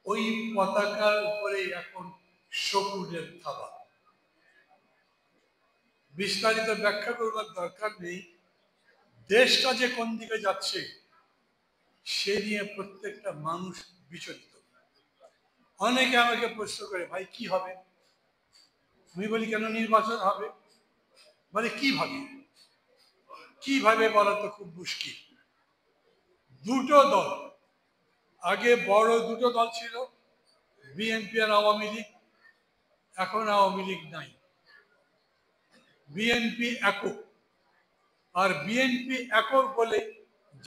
ওই পতাকার উপরে এখন শকুনের থাবা। বিস্তারিত ব্যাখ্যা করবার দরকার নেই। দেশটা যে কোন দিকে যাচ্ছে সে নিয়ে প্রত্যেকটা মানুষ বিচলিত। অনেকে আমাকে প্রশ্ন করে, ভাই কি হবে? আমি বলি, কেন নির্বাচন হবে? বলে কিভাবে? কিভাবে বলা তো খুব মুশকিল। দুটো দল, আগে বড় দুটো দল ছিল, বিএনপি আর আওয়ামী লীগ। এখন আওয়ামী লীগ নাই, বিএনপি একক। আর বিএনপি একক বলে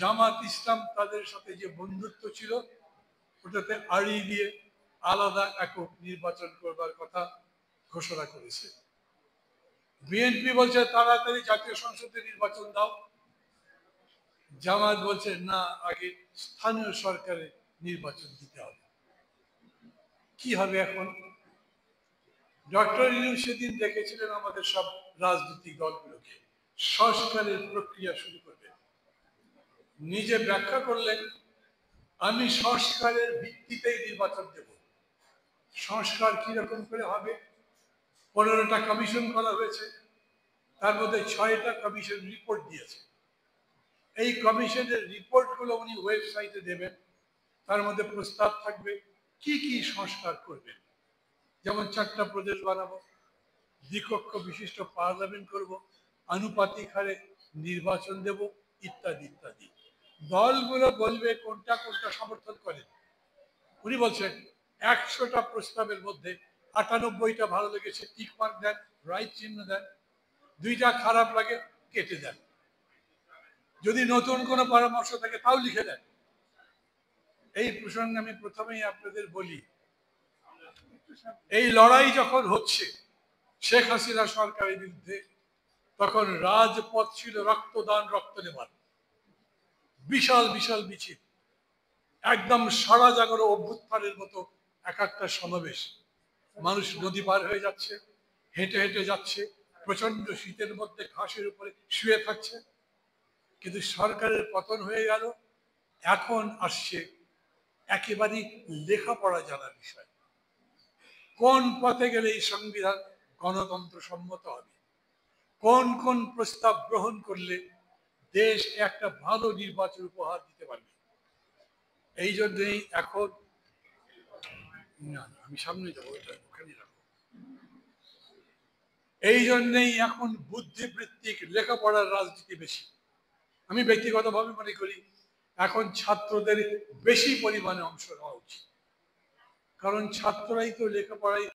জামাত ইসলাম তাদের সাথে যে বন্ধুত্ব ছিল ওটাতে আড়ি দিয়ে আলাদা একক নির্বাচন করবার কথা ঘোষণা করেছে। বিএনপি বলছে তাড়াতাড়ি জাতীয় সংসদে নির্বাচন দাও, জামাত বলছে না, আগে স্থানীয় সরকারে নির্বাচন দিতে হবে। কি হবে এখন? ডক্টর ইউনূস সেদিন দেখেছিলেন আমাদের সব রাজনৈতিক দলগুলোকে সংস্কারের প্রক্রিয়া শুরু করবে। নিজে ব্যাখ্যা করলেন, আমি সংস্কারের ভিত্তিতেই নির্বাচন দেব। সংস্কার কিরকম করে হবে? 15টা কমিশন করা হয়েছে, তার মধ্যে 6টা কমিশন রিপোর্ট দিয়েছে। এই কমিশনের রিপোর্টগুলো উনি ওয়েবসাইটে দেবেন। তার মধ্যে প্রস্তাব থাকবে কি কি সংস্কার করবেন। যেমন 4টা প্রদেশ বানাবো, দ্বিকক্ষ বিশিষ্ট পার্লামেন্ট করব, আনুপাতিক হারে নির্বাচন দেব, ইত্যাদি ইত্যাদি। দলগুলো বলবে কোনটা কোনটা সমর্থন করেন। উনি বলছেন 100টা প্রস্তাবের মধ্যে 98টা ভালো লেগেছে, টিক মার্ক দেন, রাইট চিহ্ন দেন। 2টা খারাপ লাগে, কেটে দেন। যদি নতুন কোনো পরামর্শ থাকে তাও লিখে দেন। এই প্রসঙ্গে আমি প্রথমেই আপনাদের বলি, এই লড়াই যখন হচ্ছে শেখ হাসিনা সরকারের বিরুদ্ধে, তখন রাজপথ ছিল রক্তদান, রক্ত নেবার। বিশাল বিশাল মিছিল, একদম সারা জাগরো অভ্যুত্থানের মতো এক একটা সমাবেশ। মানুষ নদী পার হয়ে যাচ্ছে, হেঁটে হেঁটে যাচ্ছে, প্রচন্ড শীতের মধ্যে ঘাসের উপরে শুয়ে থাকছে। কিন্তু সরকারের পতন হয়ে গেল। এখন আসছে একেবারেই লেখাপড়া জানার বিষয়। কোন পথে গেলে এই সংবিধান গণতন্ত্র সম্মত হবে, কোন কোন প্রস্তাব গ্রহণ করলে দেশ একটা ভালো নির্বাচন উপহার দিতে পারবে। এই জন্যই এখন আমি সামনে যাবো, ওখানে রাখবো। এই জন্যই এখন বুদ্ধিবৃত্তিক লেখাপড়ার রাজনীতি বেশি। আমি ব্যক্তিগতভাবে মনে করি এখন ছাত্রদের বেশি পরিমাণে অংশ নেওয়া উচিত, কারণ ছাত্ররাই তো লেখাপড়ায়